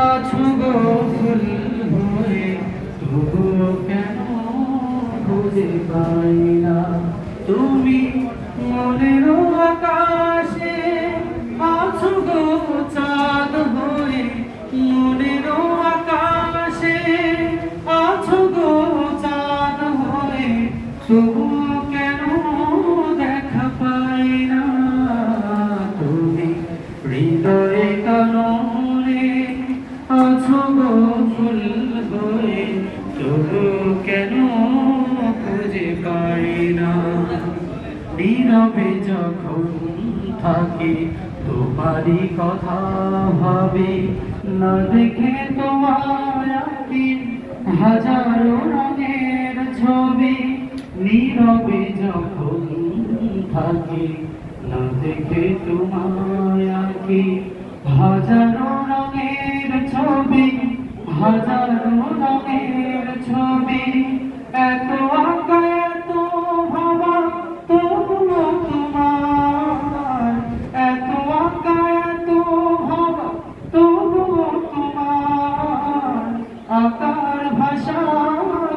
আছো গো ফুল হয়ে তবুও কেন খুঁজে পাই না তুমি মনের আকাশে আছো গো চাঁদ হয়ে মনের আকাশে আছো গো চাঁদ হয়ে তবুও কেন দেখা পাই না তুমি হৃদয়ে কাননে আছো গো ফুল হয়ে তবু কেন খুঁজে পাই না নীরবে যখন থাকি তোমারই কথা ভাবি না দেখে তোমার আঁকি হাজারো রঙের ছবি নীরবে যখন থাকি না দেখে তোমায় আঁকি হাজারো রঙের ছবি হাজারো রঙের ছবি এত আঁকা এত ভাবা তবুও তোমার এত আঁকা এত ভাবা তবুও তোমার আকার ভাষা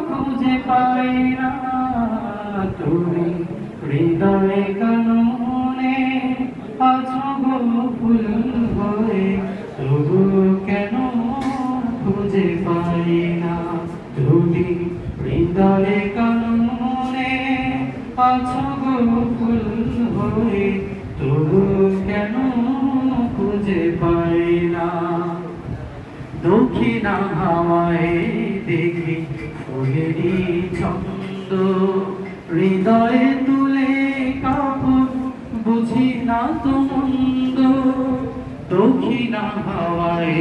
খুঁজে পাই না তুমি হৃদয়ে কাননে আছো গো ফুল হয়ে তবু কেন খুঁজে পাই না তুমি হৃদয়ে কাননে আছো গো ফুল হয়ে তবু কেন খুঁজে পাই না দক্ষিণা হাওয়ায় দেখি ফুলেরই ছন্দ হৃদয়ে তুলে কাপড় বুঝি না তো মন্দ দক্ষিণা হাওয়ায়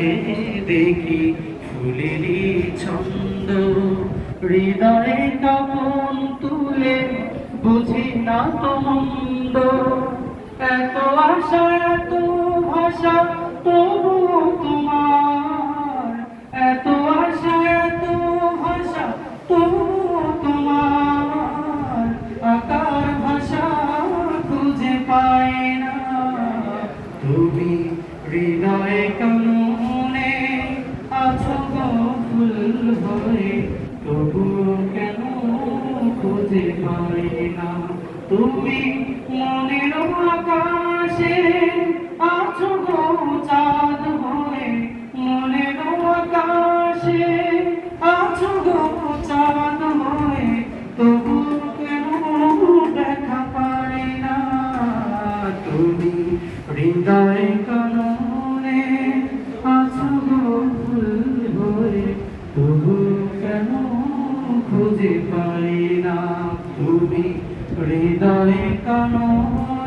দেখি ফুলেরই ছন্দ হৃদয়ে কাপড় তুলে বুঝি না তো মন্দ এত আশা এত ভাষা তবু তোমার এত আশা এত ভাষা তবু তোমার আকার ভাষা খুঁজে পাই না তুমি হৃদয়ে কাননে আছো গো ফুল হয়ে তবু কেন খুঁজে পাই না তুমি মনের আকাশে আছো গো চাঁদ হয়ে মনের আকাশে আছো গো চাঁদ হয়ে তবু কেন দেখা পাই না তুমি হৃদয়ে কাননে আছো গো ফুল হয়ে তবু কেন খুঁজে পাই না তুমি হৃদয়ে কাননে